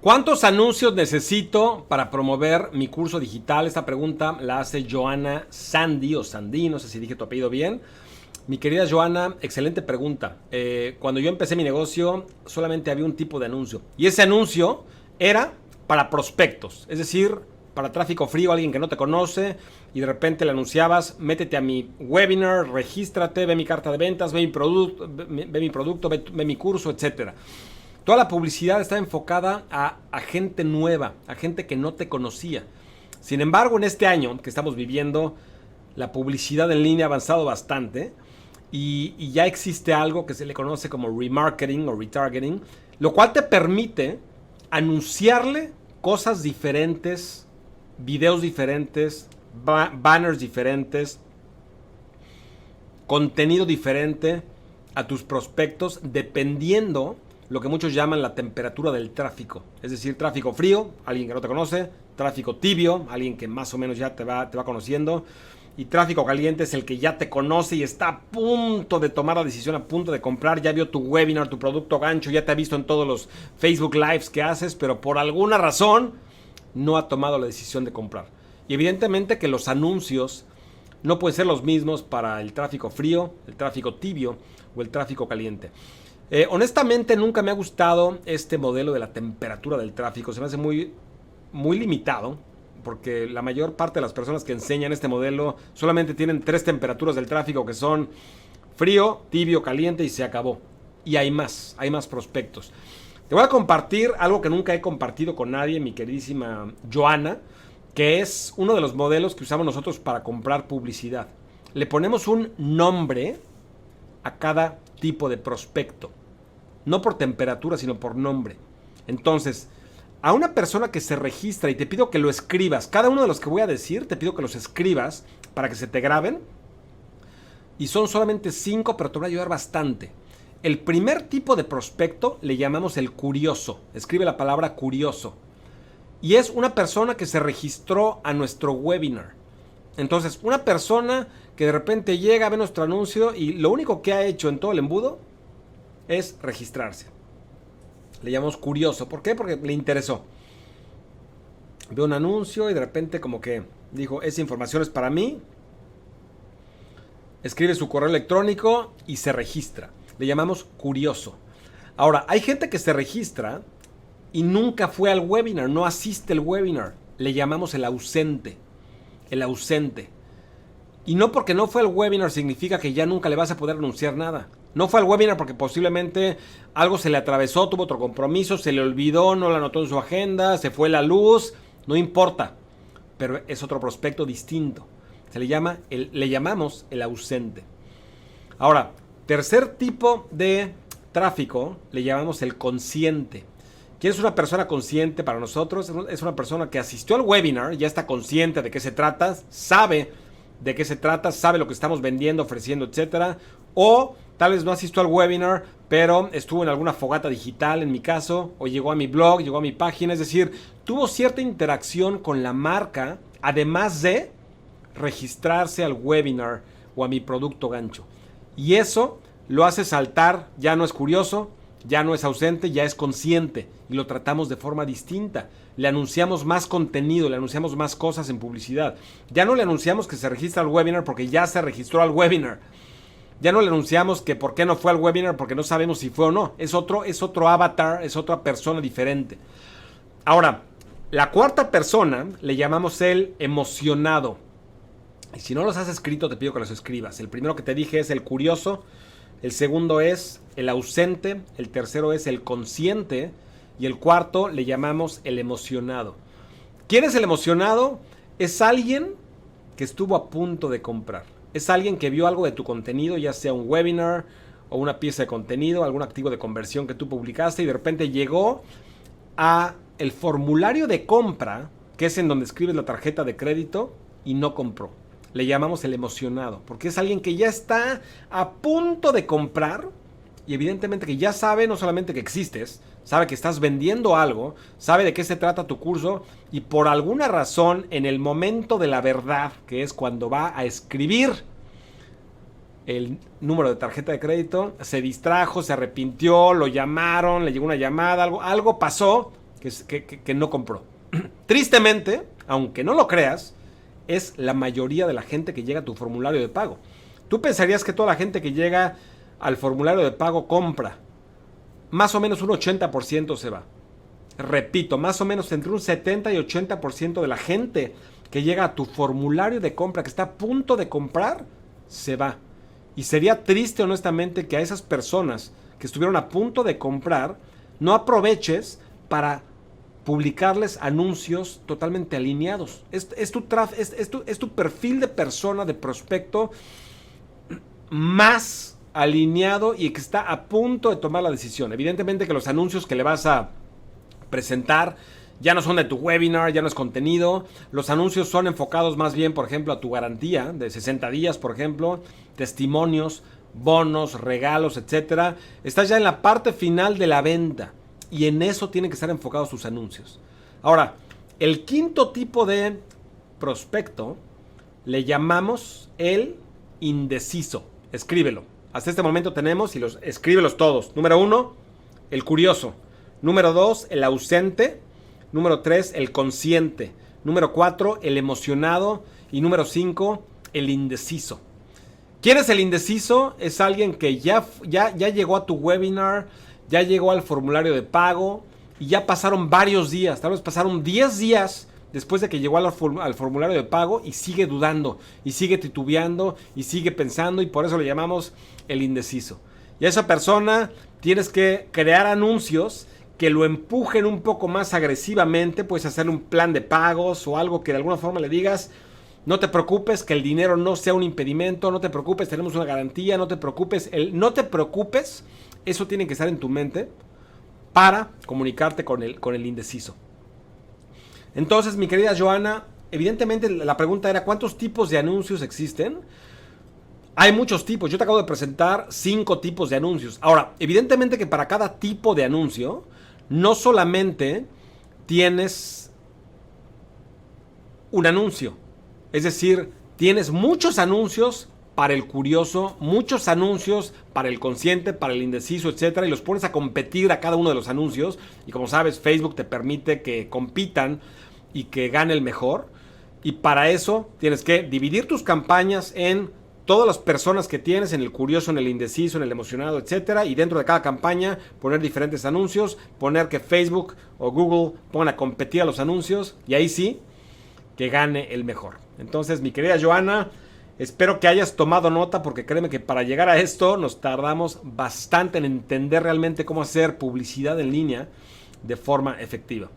¿Cuántos anuncios necesito para promover mi curso digital? Esta pregunta la hace Joana Sandy o Sandy, no sé si dije tu apellido bien. Mi querida Joana, excelente pregunta. Cuando yo empecé mi negocio solamente había un tipo de anuncio. Y ese anuncio era para prospectos, es decir, para tráfico frío, alguien que no te conoce y de repente le anunciabas, métete a mi webinar, regístrate, ve mi carta de ventas, ve mi producto, ve mi curso, etcétera. Toda la publicidad está enfocada a gente nueva, a gente que no te conocía. Sin embargo, en este año que estamos viviendo, la publicidad en línea ha avanzado bastante y ya existe algo que se le conoce como remarketing o retargeting, lo cual te permite anunciarle cosas diferentes, videos diferentes, banners diferentes, contenido diferente a tus prospectos dependiendo lo que muchos llaman la temperatura del tráfico. Es decir, tráfico frío, alguien que no te conoce, tráfico tibio, alguien que más o menos ya te va conociendo, y tráfico caliente es el que ya te conoce y está a punto de tomar la decisión, a punto de comprar, ya vio tu webinar, tu producto gancho, ya te ha visto en todos los Facebook Lives que haces, pero por alguna razón no ha tomado la decisión de comprar. Y evidentemente que los anuncios no pueden ser los mismos para el tráfico frío, el tráfico tibio o el tráfico caliente. Honestamente nunca me ha gustado este modelo de la temperatura del tráfico. Se me hace muy limitado porque la mayor parte de las personas que enseñan este modelo solamente tienen 3 temperaturas del tráfico que son frío, tibio, caliente y se acabó. Y hay más prospectos. Te voy a compartir algo que nunca he compartido con nadie, mi queridísima Joana, que es uno de los modelos que usamos nosotros para comprar publicidad. Le ponemos un nombre a cada tipo de prospecto. No por temperatura, sino por nombre. Entonces, a una persona que se registra, y te pido que lo escribas, cada uno de los que voy a decir, te pido que los escribas para que se te graben. Y son solamente 5, pero te voy a ayudar bastante. El primer tipo de prospecto le llamamos el curioso. Escribe la palabra curioso. Y es una persona que se registró a nuestro webinar. Entonces, una persona que de repente llega, ve nuestro anuncio y lo único que ha hecho en todo el embudo es registrarse. Le llamamos curioso. ¿Por qué? Porque le interesó. Ve un anuncio y de repente como que dijo, esa información es para mí. Escribe su correo electrónico y se registra. Le llamamos curioso. Ahora, hay gente que se registra y nunca fue al webinar, no asiste al webinar. Le llamamos el ausente. El ausente. Y no porque no fue al webinar significa que ya nunca le vas a poder anunciar nada. No fue al webinar porque posiblemente algo se le atravesó, tuvo otro compromiso, se le olvidó, no lo anotó en su agenda, se fue la luz, no importa. Pero es otro prospecto distinto. Le llamamos el ausente. Ahora, tercer tipo de tráfico le llamamos el consciente. ¿Quién es una persona consciente para nosotros? Es una persona que asistió al webinar, ya está consciente de qué se trata, sabe de qué se trata, sabe lo que estamos vendiendo, ofreciendo, etcétera. O tal vez no asistió al webinar, pero estuvo en alguna fogata digital, en mi caso, o llegó a mi blog, llegó a mi página. Es decir, tuvo cierta interacción con la marca, además de registrarse al webinar o a mi producto gancho. Y eso lo hace saltar, ya no es curioso, ya no es ausente, ya es consciente y lo tratamos de forma distinta. Le anunciamos más contenido, le anunciamos más cosas en publicidad. Ya no le anunciamos que se registra al webinar porque ya se registró al webinar. Ya no le anunciamos que por qué no fue al webinar porque no sabemos si fue o no. Es otro avatar, es otra persona diferente. Ahora, la cuarta persona le llamamos el emocionado. Y si no los has escrito, te pido que los escribas. El primero que te dije es el curioso. El segundo es el ausente. El tercero es el consciente. Y el cuarto le llamamos el emocionado. ¿Quién es el emocionado? Es alguien que estuvo a punto de comprar. Es alguien que vio algo de tu contenido, ya sea un webinar o una pieza de contenido, algún activo de conversión que tú publicaste y de repente llegó a el formulario de compra, que es en donde escribes la tarjeta de crédito y no compró. Le llamamos el emocionado, porque es alguien que ya está a punto de comprar y evidentemente que ya sabe no solamente que existes, sabe que estás vendiendo algo, sabe de qué se trata tu curso y por alguna razón en el momento de la verdad, que es cuando va a escribir el número de tarjeta de crédito, se distrajo, se arrepintió, lo llamaron, le llegó una llamada, algo pasó que no compró. Tristemente, aunque no lo creas, es la mayoría de la gente que llega a tu formulario de pago. Tú pensarías que toda la gente que llega al formulario de pago compra. Más o menos un 80% se va. Repito, más o menos entre un 70 y 80% de la gente que llega a tu formulario de compra, que está a punto de comprar, se va. Y sería triste, honestamente, que a esas personas que estuvieron a punto de comprar, no aproveches para publicarles anuncios totalmente alineados. Es tu perfil de persona, de prospecto más alineado y que está a punto de tomar la decisión. Evidentemente que los anuncios que le vas a presentar ya no son de tu webinar, ya no es contenido. Los anuncios son enfocados más bien, por ejemplo, a tu garantía de 60 días, por ejemplo, testimonios, bonos, regalos, etcétera. Estás ya en la parte final de la venta y en eso tienen que estar enfocados tus anuncios. Ahora, el quinto tipo de prospecto le llamamos el indeciso. Escríbelo. Hasta este momento tenemos, y escríbelos todos. Número 1, el curioso. Número 2, el ausente. Número 3, el consciente. Número 4, el emocionado. Y número 5, el indeciso. ¿Quién es el indeciso? Es alguien que ya llegó a tu webinar, ya llegó al formulario de pago y ya pasaron varios días. Tal vez pasaron 10 días después de que llegó al formulario de pago y sigue dudando, y sigue titubeando, y sigue pensando, y por eso le llamamos el indeciso. Y a esa persona tienes que crear anuncios que lo empujen un poco más agresivamente. Puedes hacerle un plan de pagos o algo que de alguna forma le digas: no te preocupes, que el dinero no sea un impedimento, no te preocupes, tenemos una garantía, no te preocupes. No te preocupes, eso tiene que estar en tu mente para comunicarte con el indeciso. Entonces, mi querida Joana, evidentemente la pregunta era: ¿cuántos tipos de anuncios existen? Hay muchos tipos. Yo te acabo de presentar 5 tipos de anuncios. Ahora, evidentemente que para cada tipo de anuncio, no solamente tienes un anuncio. Es decir, tienes muchos anuncios para el curioso, muchos anuncios para el consciente, para el indeciso, etcétera, y los pones a competir a cada uno de los anuncios. Y como sabes, Facebook te permite que compitan y que gane el mejor. Y para eso tienes que dividir tus campañas en todas las personas que tienes, en el curioso, en el indeciso, en el emocionado, etcétera, y dentro de cada campaña poner diferentes anuncios, poner que Facebook o Google pongan a competir a los anuncios, y ahí sí, que gane el mejor. Entonces, mi querida Joana, espero que hayas tomado nota, porque créeme que para llegar a esto nos tardamos bastante en entender realmente cómo hacer publicidad en línea de forma efectiva.